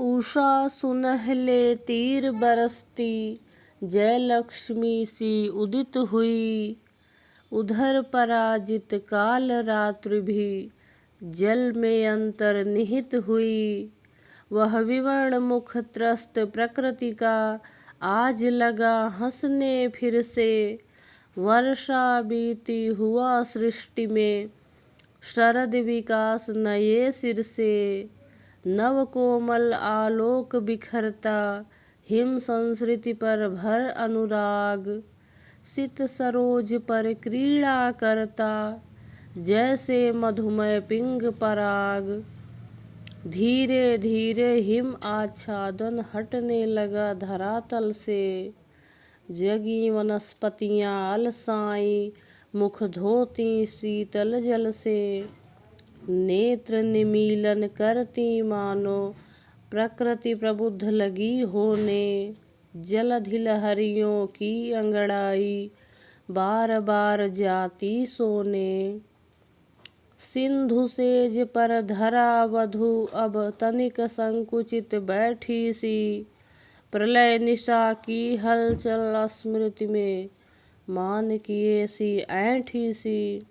उषा सुनहले तीर बरसती, जय लक्ष्मी सी उदित हुई। उधर पराजित काल रात्रि भी, जल में अंतर निहित हुई। वह विवर्ण मुख त्रस्त प्रकृति का, आज लगा हंसने फिर से। वर्षा बीती हुआ सृष्टि में, शरद विकास नए सिर से। नव कोमल आलोक बिखरता, हिम संस्कृति पर भर अनुराग। सित सरोज पर क्रीड़ा करता, जैसे मधुमय पिंग पराग। धीरे धीरे हिम आच्छादन हटने लगा धरातल से। जगी वनस्पतियाँ अलसाई, मुख धोती शीतल जल से। नेत्र निमीलन करती मानो, प्रकृति प्रबुद्ध लगी होने। जलधि लहरियों की अंगड़ाई, बार बार जाती सोने। सिंधु सेज पर धरा वधु, अब तनिक संकुचित बैठी सी। प्रलय निशा की हलचल स्मृति में, मान किए सी ऐंठी सी।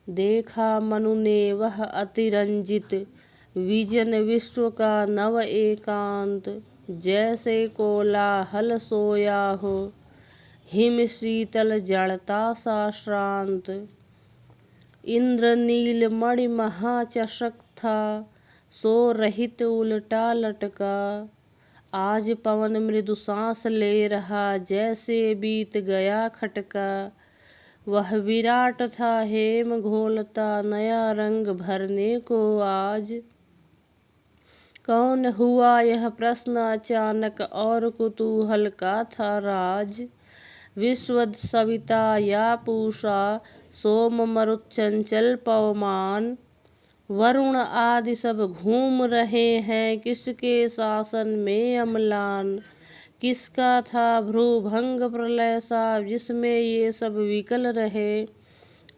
देखा मनु ने वह अतिरंजित, विजन विश्व का नव एकांत। जैसे कोलाहल सोया हो, हिम शीतल जड़ता सा श्रांत। इंद्र नील मणि महाचषक था, सो रहित उल्टा लटका। आज पवन मृदु सांस ले रहा, जैसे बीत गया खटका। वह विराट था हेम घोलता, नया रंग भरने को आज। कौन हुआ यह प्रश्न अचानक, और कुतूहल का था राज। विश्व सविता या पूषा, सोम मरुत चंचल पवमान। वरुण आदि सब घूम रहे हैं, किसके शासन में अम्लान। किसका था भ्रूभंग प्रलय सा, जिसमें ये सब विकल रहे।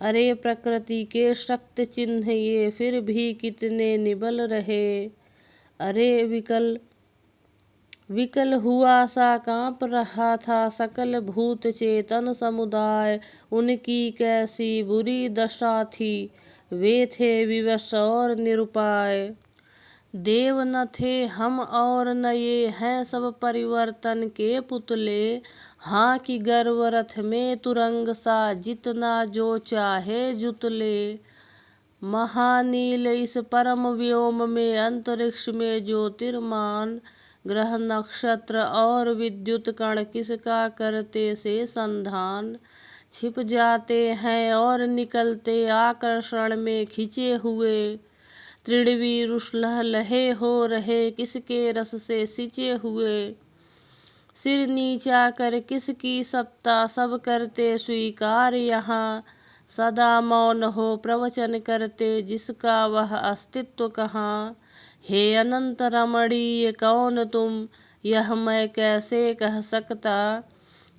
अरे प्रकृति के शक्त चिन्ह ये, फिर भी कितने निबल रहे। अरे विकल विकल हुआ सा कांप रहा था सकल भूत चेतन समुदाय। उनकी कैसी बुरी दशा थी, वे थे विवश और निरुपाय। देव न थे हम और न ये हैं सब परिवर्तन के पुतले। हाँ कि गर्व रथ में तुरंग सा, जितना जो चाहे जुतले। महानील इस परम व्योम में, अंतरिक्ष में ज्योतिर्मान। ग्रह नक्षत्र और विद्युत कण, किसका करते से संधान। छिप जाते हैं और निकलते आकर्षण में खिंचे हुए। तृणवीरुष लह लहे हो रहे, किसके रस से सिंचे हुए। सिर नीचा कर किसकी सत्ता, सब करते स्वीकार यहाँ। सदा मौन हो प्रवचन करते, जिसका वह अस्तित्व कहाँ। हे अनंत रमणीय कौन तुम, यह मैं कैसे कह सकता।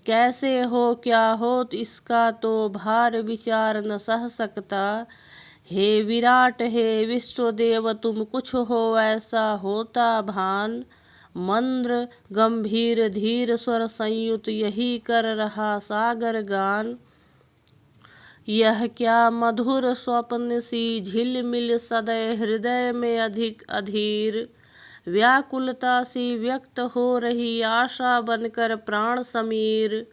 कैसे हो क्या हो इसका तो भार विचार न सह सकता। हे विराट हे विश्वदेव तुम, कुछ हो ऐसा होता भान। मंद्र गंभीर धीर स्वर संयुत, यही कर रहा सागर गान। यह क्या मधुर स्वप्न सी झिलमिल, सदैव हृदय में अधिक अधीर। व्याकुलता सी व्यक्त हो रही, आशा बनकर प्राण समीर।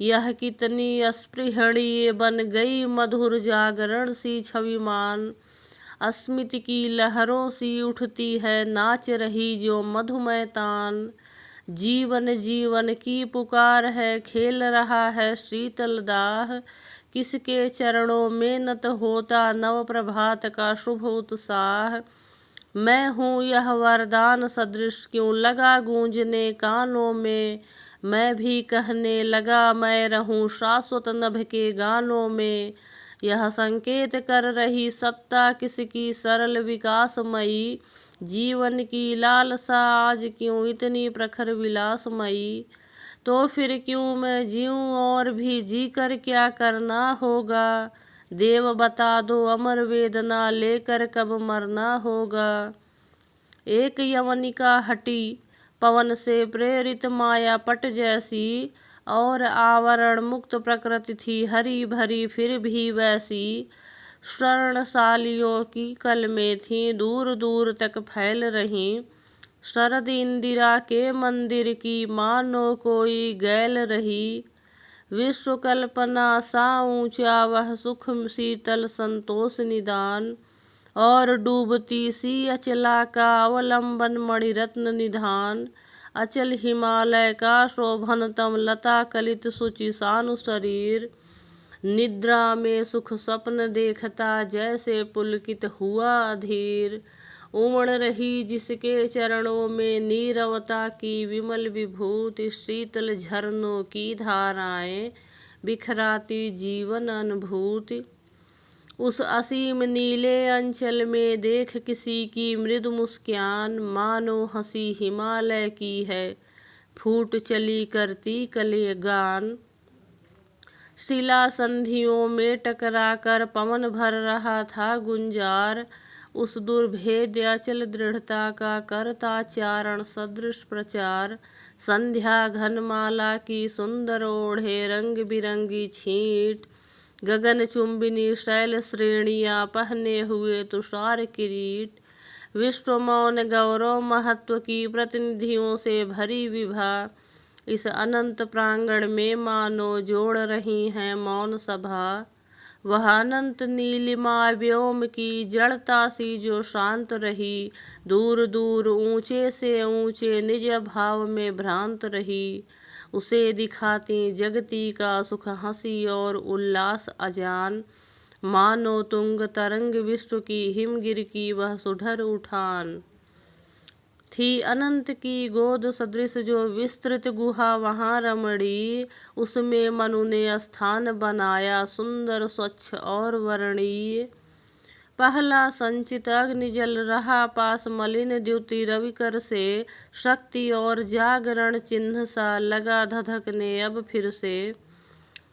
यह कितनी अस्पृहणीय बन गई, मधुर जागरण सी छविमान। अस्मित की लहरों सी उठती है, नाच रही जो मधुमय तान। जीवन जीवन की पुकार है, खेल रहा है शीतल दाह। किसके चरणों में नत होता, नव प्रभात का शुभ उत्साह। मैं हूँ यह वरदान सदृश, क्यों लगा गूंजने कानों में। मैं भी कहने लगा, मैं रहूँ शाश्वत नभ के गानों में। यह संकेत कर रही सत्ता किसकी, सरल विकासमयी। जीवन की लालसा आज क्यों इतनी प्रखर विलासमयी। तो फिर क्यों मैं जीऊँ, और भी जीकर क्या करना होगा। देव बता दो अमर वेदना, लेकर कब मरना होगा। एक यवनिका हटी पवन से प्रेरित माया पट जैसी, और आवरण मुक्त प्रकृति थी हरी भरी फिर भी वैसी। स्वर्णशालियों की कलमें थी दूर दूर तक फैल रही, शरद इंदिरा के मंदिर की मानो कोई गैल रही। विश्व कल्पना सा ऊंचा वह सुख शीतल संतोष निदान, और डूबती सी अचला का अवलंबन मणिरत्न निधान। अचल हिमालय का शोभनतम लता कलित सुचि सानु शरीर, निद्रा में सुख स्वप्न देखता जैसे पुलकित हुआ अधीर। उमड़ रही जिसके चरणों में नीरवता की विमल विभूति, शीतल झरनों की धाराएं बिखराती जीवन अनुभूति। उस असीम नीले अंचल में देख किसी की मृदु मुस्कान, मानो हंसी हिमालय की है फूट चली करती कले गान। शिला संधियों में टकरा कर पवन भर रहा था गुंजार, उस दुर्भेद्य अचल दृढ़ता का करता चारण सदृश प्रचार। संध्या घनमाला की सुंदर ओढ़े रंग बिरंगी छींट, गगन चुंबिनी शैल श्रेणियां पहने हुए तुषार किरीट। विश्व मौन गौरव महत्व की प्रतिनिधियों से भरी विभा, इस अनंत प्रांगण में मानो जोड़ रही हैं मौन सभा। वह अनंत नीलिमा व्योम की जड़ता सी जो शांत रही, दूर दूर ऊंचे से ऊंचे निज भाव में भ्रांत रही। उसे दिखाती जगती का सुख हंसी और उल्लास अजान, मानो तुंग तरंग विश्व की हिमगिर की वह सुधर उठान। थी अनंत की गोद सदृश जो विस्तृत गुहा वहाँ रमणी, उसमें मनु ने स्थान बनाया सुंदर स्वच्छ और वर्णीय। पहला संचित अग्नि जल रहा पास मलिन द्युति रविकर से, शक्ति और जागरण चिन्ह सा लगा धधकने अब फिर से।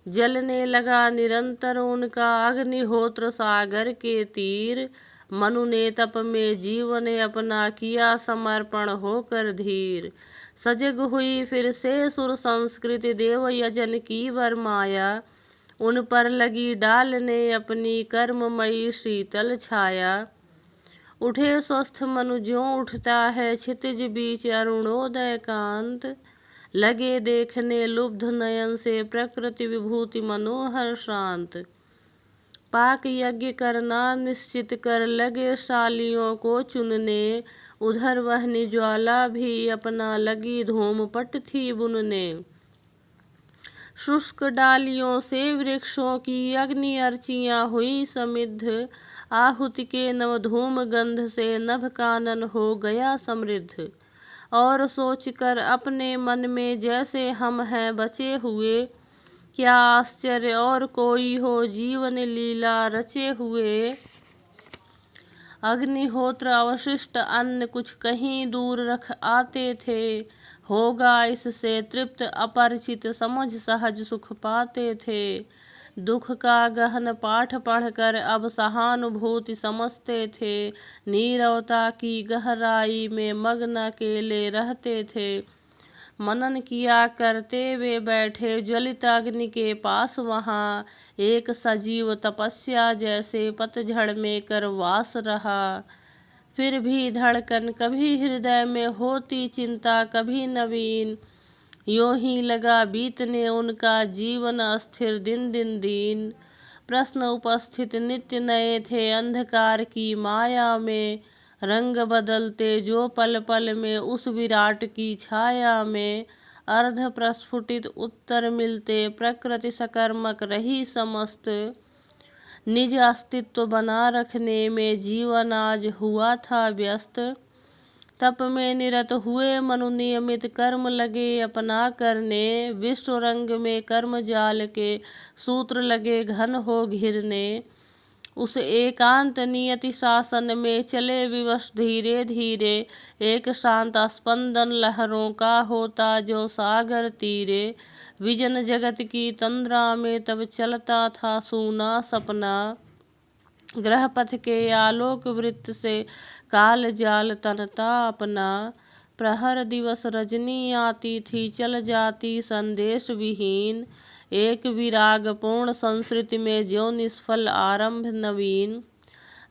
जलने लगा निरंतर उनका अग्निहोत्र सागर के तीर, मनु ने तप में जीवन अपना किया समर्पण होकर धीर। सजग हुई फिर से सुर संस्कृति देव यजन की वरमाया, उन पर लगी डालने अपनी कर्ममयी शीतल छाया। उठे स्वस्थ मनु ज्यों उठता है क्षितिज बीच अरुणोदय कांत, लगे देखने लुब्ध नयन से प्रकृति विभूति मनोहर शांत। पाक यज्ञ करना निश्चित कर लगे शालियों को चुनने, उधर वहनी ज्वाला भी अपना लगी धूम पट थी बुनने। शुष्क डालियों से वृक्षों की अग्नि अर्चियां हुई समिद्ध, आहुति के नव धूम गंध से नभ कानन हो गया समृद्ध। और सोचकर अपने मन में जैसे हम हैं बचे हुए, क्या आश्चर्य और कोई हो जीवन लीला रचे हुए। अग्निहोत्र अवशिष्ट अन्न कुछ कहीं दूर रख आते थे, होगा इससे तृप्त अपरिचित समझ सहज सुख पाते थे। दुख का गहन पाठ पढ़कर अब सहानुभूति समझते थे, नीरवता की गहराई में मग्न अकेले रहते थे। मनन किया करते वे बैठे ज्वलित अग्नि के पास वहाँ, एक सजीव तपस्या जैसे पतझड़ में कर वास रहा। फिर भी धड़कन कभी हृदय में होती चिंता कभी नवीन, यूं ही लगा बीतने उनका जीवन अस्थिर दिन दिन दीन। प्रश्न उपस्थित नित्य नए थे अंधकार की माया में, रंग बदलते जो पल पल में उस विराट की छाया में। अर्ध प्रस्फुटित उत्तर मिलते प्रकृति सकर्मक रही समस्त, निज अस्तित्व बना रखने में जीवन आज हुआ था व्यस्त। तप में निरत हुए मनु नियमित कर्म लगे अपना करने, विश्व रंग में कर्म जाल के सूत्र लगे घन हो घिरने। उस एकांत नियति शासन में चले विवश धीरे धीरे, एक शांत स्पंदन लहरों का होता जो सागर तीरे। विजन जगत की तंद्रा में तब चलता था सूना सपना, ग्रह पथ के आलोक वृत्त से काल जाल तनता अपना। प्रहर दिवस रजनी आती थी चल जाती संदेश विहीन। एक विराग पूर्ण संस्कृति में ज्यों निष्फल आरंभ नवीन।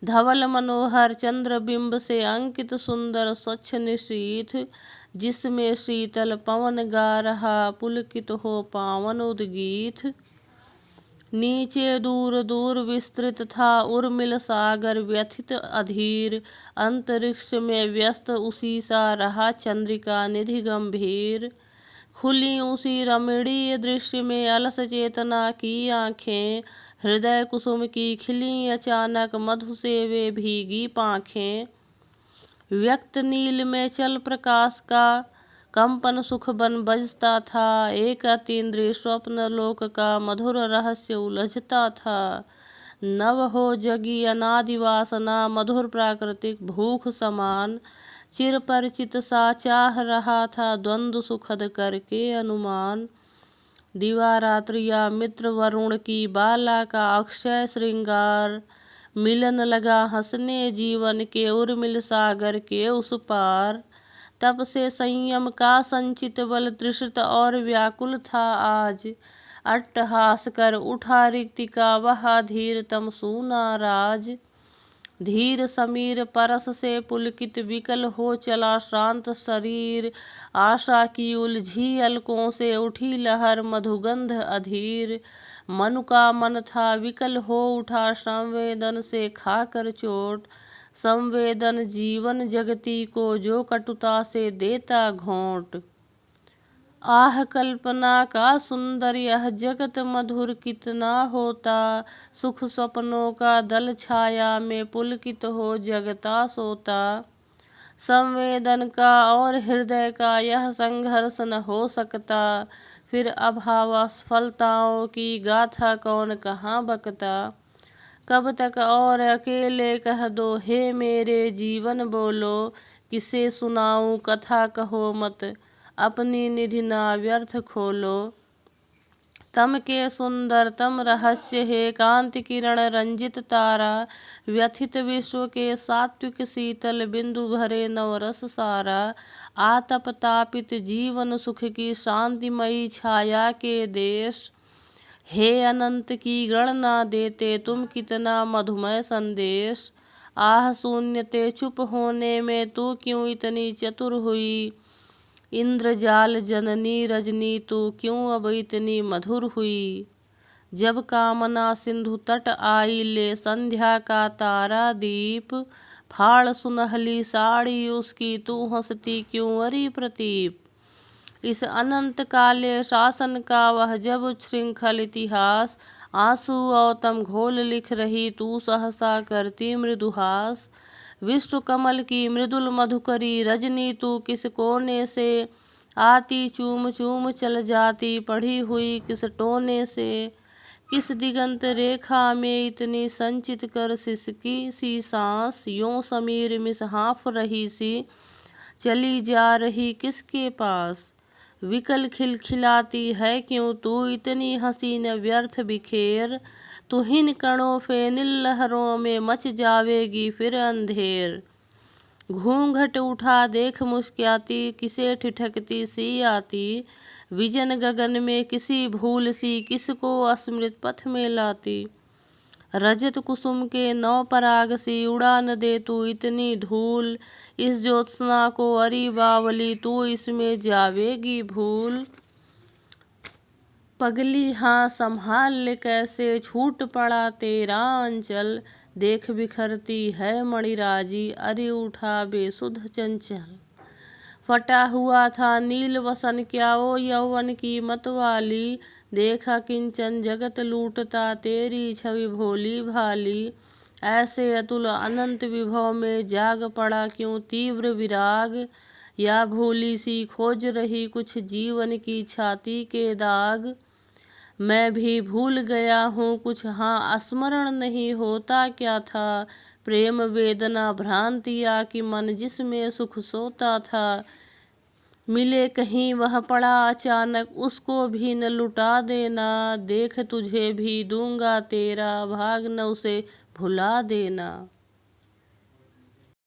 धवल मनोहर चंद्रबिंब से अंकित सुंदर स्वच्छ निशीथ, जिसमें शीतल पवन गा रहा पुलकित हो पावन उद्गीत। नीचे दूर दूर विस्तृत था उर्मिल सागर व्यथित अधीर, अंतरिक्ष में व्यस्त उसी सा रहा चंद्रिका निधि गंभीर। खुली उसी रमणीय दृश्य में अलस चेतना की आंखें, हृदय कुसुम की खिली अचानक मधु से वे भीगी पाखें। व्यक्त नील में चल प्रकाश का कंपन सुख बन बजता था, एक अतीन्द्रिय स्वप्न लोक का मधुर रहस्य उलझता था। नव हो जगी अनादि वासना मधुर प्राकृतिक भूख समान, चिर परिचित सा चाह रहा था द्वंद्व सुखद करके अनुमान। दिवारात्रि या मित्र वरुण की बाला का अक्षय श्रृंगार, मिलन लगा हंसने जीवन के उर्मिल सागर के उस पार। तब से संयम का संचित बल तृषित और व्याकुल था आज, अट्टहास कर उठा रिक्ति का वह अधीरतम सूना राज। धीर समीर परस से पुलकित विकल हो चला शांत शरीर, आशा की उलझी अलकों से उठी लहर मधुगंध अधीर। मनु का मन था विकल हो उठा संवेदन से खाकर चोट, संवेदन जीवन जगती को जो कटुता से देता घोंट। आह कल्पना का सुंदर यह जगत मधुर कितना होता, सुख स्वप्नों का दल छाया में पुलकित हो जगता सोता। संवेदन का और हृदय का यह संघर्ष न हो सकता, फिर अभाव असफलताओं की गाथा कौन कहाँ बकता। कब तक और अकेले कह दो हे मेरे जीवन बोलो, किसे सुनाऊं कथा कहो मत अपनी निधि ना व्यर्थ खोलो। तम के सुंदरतम रहस्य है कांति किरण रंजित तारा, व्यथित विश्व के सात्विक शीतल बिंदु भरे नवरस सारा। आतप तापित जीवन सुख की शांतिमयी छाया के देश, हे अनंत की गणना देते तुम कितना मधुमय संदेश। आह शून्यते चुप होने में तू क्यों इतनी चतुर हुई, इंद्रजाल जननी रजनी तू क्यों अब इतनी मधुर हुई। जब कामना सिंधु तट आई ले संध्या का तारा दीप, फाड़ सुनहली साड़ी उसकी तू हंसती क्यों अरी प्रतीप। इस अनंत काले शासन का वह जब श्रृंखल इतिहास, आंसू औतम घोल लिख रही तू सहसा करती मृदुहास। विश्व कमल की मृदुल मधुकरी रजनी तू किस कोने से आती, चूम चूम चल जाती पढ़ी हुई किस टोने से। किस दिगंत रेखा में इतनी संचित कर सिसकी सी सांस, यों समीर मिस हाँफ रही सी चली जा रही किसके पास। विकल खिलखिलाती है क्यों तू इतनी हसीन व्यर्थ बिखेर, तुहिन कणों फेनिल लहरों में मच जावेगी फिर अंधेर। घूंघट उठा देख मुस्क्याती किसे ठिठकती सी आती, विजन गगन में किसी भूल सी किसको अस्मृत पथ में लाती। रजत कुसुम के नौ पराग सी उड़ान दे तू इतनी धूल, इस ज्योत्सना को अरी बावली तू इसमें जावेगी भूल। पगली हाँ संभाल ले कैसे छूट पड़ा तेरा अंचल, देख बिखरती है मणिराजी अरे उठा बेसुध चंचल। फटा हुआ था नील वसन क्या ओ यौवन की मतवाली, देखा किंचन जगत लूटता तेरी छवि भोली भाली। ऐसे अतुल अनंत विभव में जाग पड़ा क्यों तीव्र विराग, या भूली सी खोज रही कुछ जीवन की छाती के दाग। मैं भी भूल गया हूँ कुछ हाँ स्मरण नहीं होता क्या था, प्रेम वेदना भ्रांतिया कि मन जिसमें सुख सोता था। मिले कहीं वह पड़ा अचानक, उसको भी न लुटा देना। देख तुझे भी दूंगा तेरा, भाग न उसे भुला देना।